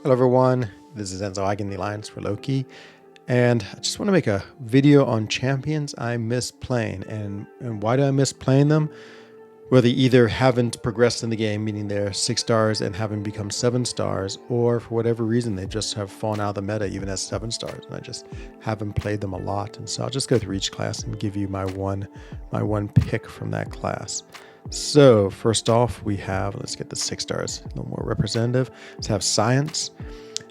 Hello everyone, this is Enzo Eigen, the Alliance for Loki, and I just want to make a video on champions I miss playing. And why do I miss playing them? Well, they either haven't progressed in the game, meaning they're 6 stars and haven't become 7 stars, or for whatever reason they just have fallen out of the meta even as 7 stars, and I just haven't played them a lot. And so I'll just go through each class and give you my one pick from that class. So first off, we have, let's get the 6 stars a little more representative. Let's have science.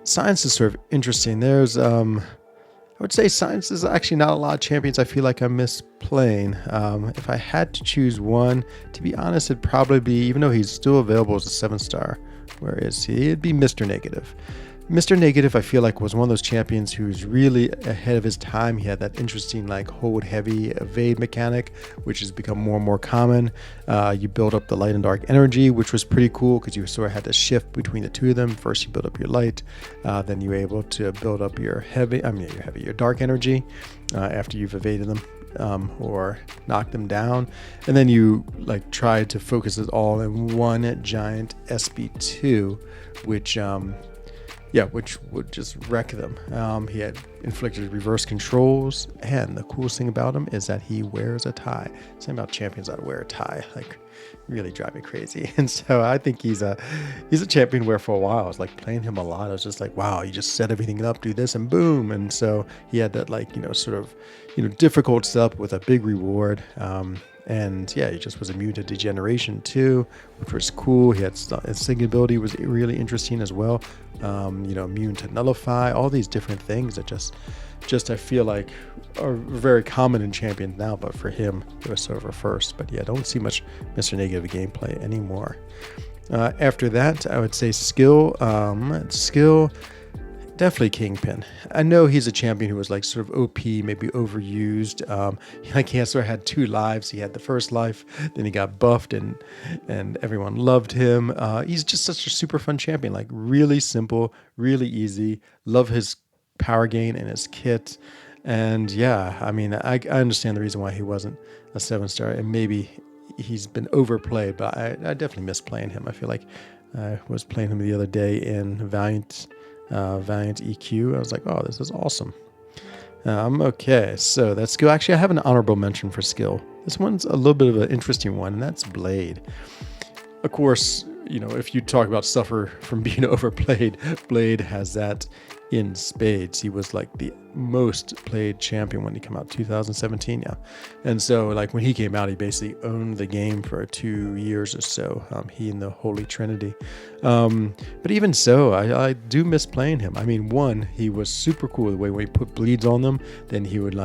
Science is sort of interesting. There's I would say science is actually not a lot of champions I feel like I miss playing. If I had to choose one, to be honest, it'd probably be, even though he's still available as a 7 star, where is he? It'd be Mr. Negative. Mr. Negative, I feel like, was one of those champions who's really ahead of his time. He had that interesting, like, hold heavy evade mechanic, which has become more and more common. You build up the light and dark energy, which was pretty cool because you sort of had to shift between the two of them. First, you build up your light, then you were able to build up your your dark energy after you've evaded them. Or knock them down, and then you like try to focus it all in one giant SB2, which would just wreck them. He had inflicted reverse controls, and the coolest thing about him is that he wears a tie. Same about champions that wear a tie, like really drive me crazy. And so I think he's a champion where for a while I was like playing him a lot. I was just like, wow, you just set everything up, do this, and boom. And so he had that difficult setup with a big reward. And yeah, he just was immune to degeneration too, which was cool. He had his sync ability was really interesting as well. Immune to nullify, all these different things that just I feel like are very common in champions now, but for him it was sort of a first. But yeah, I don't see much Mr. Negative gameplay anymore. After that, I would say skill. Definitely Kingpin. I know he's a champion who was like sort of OP, maybe overused. He sort of had 2 lives. He had the first life, then he got buffed, and everyone loved him. He's just such a super fun champion, like really simple, really easy. Love his power gain and his kit. And yeah, I mean, I understand the reason why he wasn't a 7 star, and maybe he's been overplayed, but I definitely miss playing him. I feel like I was playing him the other day in Valiant EQ. I was like, oh, this is awesome. Okay, so that's skill. Actually, I have an honorable mention for skill. This one's a little bit of an interesting one, and that's Blade. Of course, if you talk about suffer from being overplayed, Blade has that in spades. He was like the most played champion when he came out 2017. Yeah. And so like when he came out, he basically owned the game for 2 years or so. He and the Holy Trinity. But even so, I do miss playing him. I mean, one, he was super cool the way when he put bleeds on them, then he would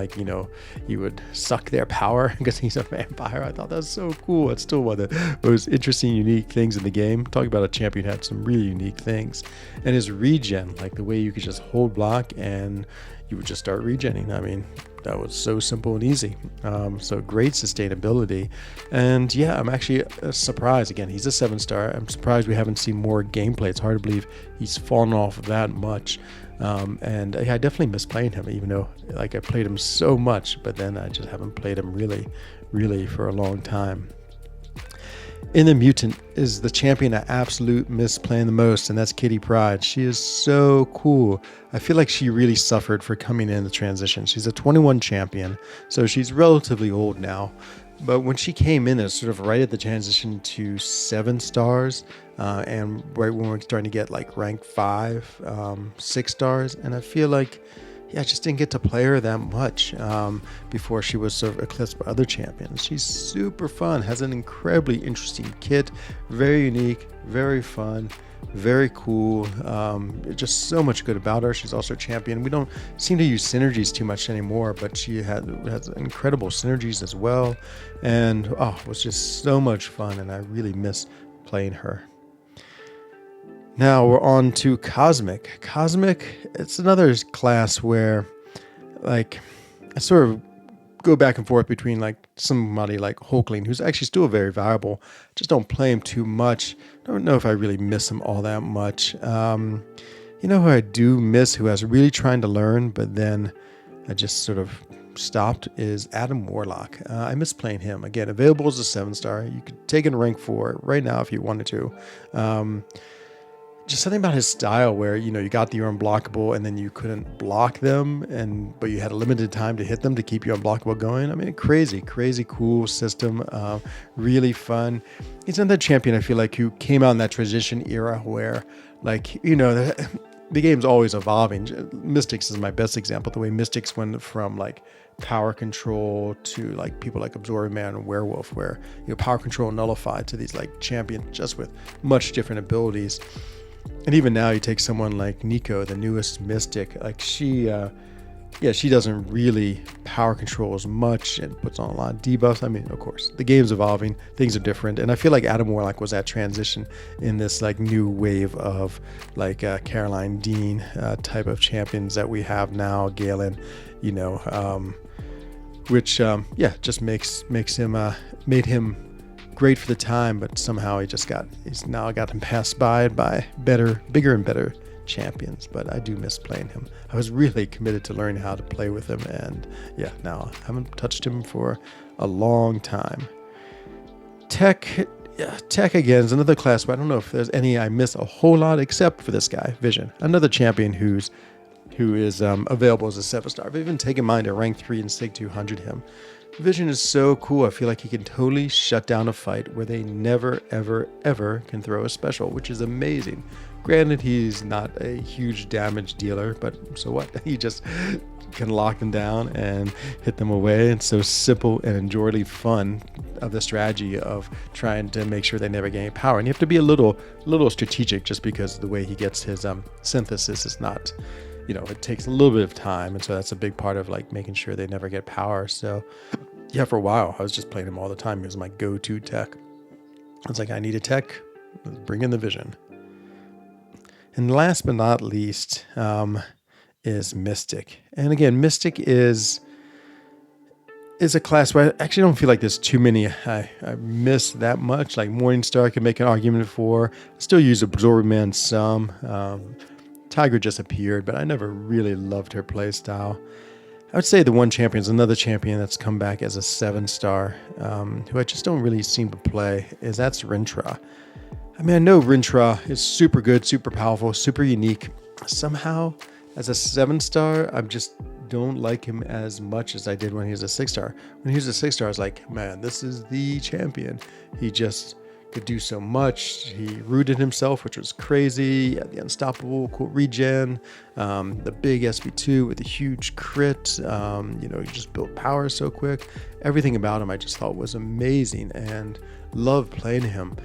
he would suck their power because he's a vampire. I thought that was so cool. It's still one of the most interesting, unique things in the game. Talking about a champion who had some really unique things. And his regen, like the way you could just hold block and you would just start regenning. I mean, that was so simple and easy. So great sustainability. And yeah, I'm actually surprised. Again, he's a 7 star. I'm surprised we haven't seen more gameplay. It's hard to believe he's fallen off that much. And I definitely miss playing him, even though like I played him so much, but then I just haven't played him really for a long time. In the Mutant is the champion I absolute miss playing the most, and that's Kitty Pryde. She is so cool. I feel like she really suffered for coming in the transition. She's a 21 champion, so she's relatively old now. But when she came in, it's sort of right at the transition to 7 stars, and right when we're starting to get like rank 5, 6 stars, and I feel like I just didn't get to play her that much before she was sort of eclipsed by other champions. She's super fun, has an incredibly interesting kit, very unique, very fun, very cool. Just so much good about her. She's also a champion. We don't seem to use synergies too much anymore, but she has incredible synergies as well. And it was just so much fun, and I really miss playing her. Now we're on to Cosmic. Cosmic, it's another class where, like, I sort of go back and forth between, like, somebody like Hulkling, who's actually still very valuable. Just don't play him too much. Don't know if I really miss him all that much. Who I do miss, who I was really trying to learn, but then I just sort of stopped, is Adam Warlock. I miss playing him. Again, available as a 7 star. You could take in rank 4 right now if you wanted to. just something about his style where, you know, you got the unblockable and then you couldn't block them, but you had a limited time to hit them to keep your unblockable going. I mean, crazy cool system. Really fun. He's another champion, I feel like, who came out in that transition era where, like, you know, the game's always evolving. Mystics is my best example. The way Mystics went from like power control to like people like Absorbing Man and Werewolf, where, you know, power control nullified, to these like champions just with much different abilities. And even now, you take someone like Nico, the newest Mystic, like she doesn't really power control as much and puts on a lot of debuffs. I mean, of course, the game's evolving, things are different. And I feel like Adam Warlock was that transition in this like new wave of like Caroline Dean type of champions that we have now, Galen, you know, which, just made him great for the time, but somehow he's now gotten passed by bigger and better champions. But I do miss playing him. I was really committed to learning how to play with him, and yeah, now I haven't touched him for a long time. Tech again is another class, but I don't know if there's any I miss a whole lot except for this guy, Vision, another champion who is available as a 7-star. I've even taken mine to rank 3 and Sig 200 him. Vision is so cool. I feel like he can totally shut down a fight where they never, ever, ever can throw a special, which is amazing. Granted, he's not a huge damage dealer, but so what? He just can lock them down and hit them away. It's so simple and enjoyably fun of the strategy of trying to make sure they never gain any power. And you have to be a little strategic, just because the way he gets his synthesis is not, you know, it takes a little bit of time, and so that's a big part of like making sure they never get power. So yeah, for a while I was just playing him all the time. He was my go-to tech. I was like, I need a tech, let's bring in the Vision. And last but not least is Mystic. And again, Mystic is a class where I actually don't feel like there's too many I miss that much. Like Morningstar I can make an argument for. I still use Absorbing Man some. Tiger just appeared, but I never really loved her playstyle. I would say the one champion is another champion that's come back as a 7-star, who I just don't really seem to play, that's Rintra. I mean, I know Rintra is super good, super powerful, super unique. Somehow, as a 7-star, I just don't like him as much as I did when he was a 6-star. When he was a 6-star, I was like, man, this is the champion. He just could do so much. He rooted himself, which was crazy. He had the unstoppable cool regen, the big SP2 with a huge crit. He just built power so quick. Everything about him I just thought was amazing and loved playing him.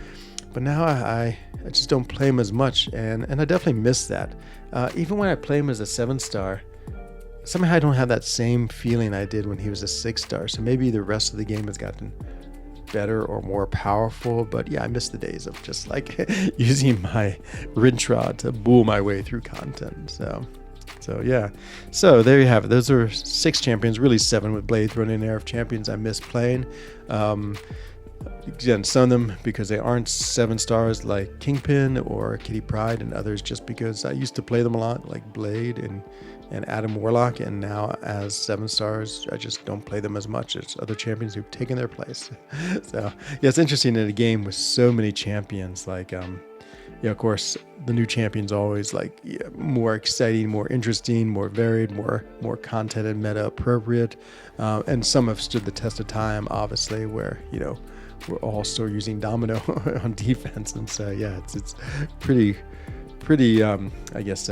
But now I just don't play him as much, and I definitely miss that. Even when I play him as a 7-star, somehow I don't have that same feeling I did when he was a 6-star. So maybe the rest of the game has gotten better or more powerful, but yeah, I miss the days of just like using my Rintra to bull my way through content. So yeah, so there you have it. Those are 6 champions, really 7 with Blade thrown in there, of champions I miss playing. Again, some of them because they aren't 7-stars like Kingpin or Kitty Pryde, and others just because I used to play them a lot, like Blade and Adam Warlock, and now as 7-stars I just don't play them as much as other champions who've taken their place. So yeah, it's interesting in a game with so many champions, like of course the new champion's always like more exciting, more interesting, more varied, more content and meta appropriate, and some have stood the test of time, obviously, where we're all still using Domino on defense. And so yeah, it's pretty I guess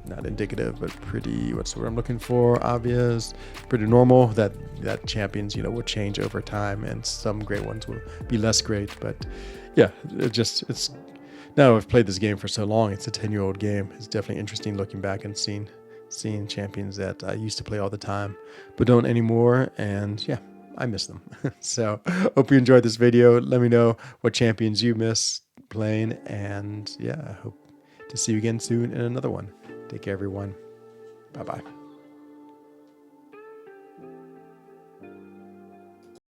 not indicative, but pretty, what's the word I'm looking for, obvious, pretty normal that champions will change over time, and some great ones will be less great. But yeah, it's now I've played this game for so long, it's a 10-year-old game. It's definitely interesting looking back and seeing champions that I used to play all the time but don't anymore, and yeah, I miss them. So hope you enjoyed this video. Let me know what champions you miss playing, and yeah, I hope to see you again soon in another one. Take care, everyone. Bye-bye.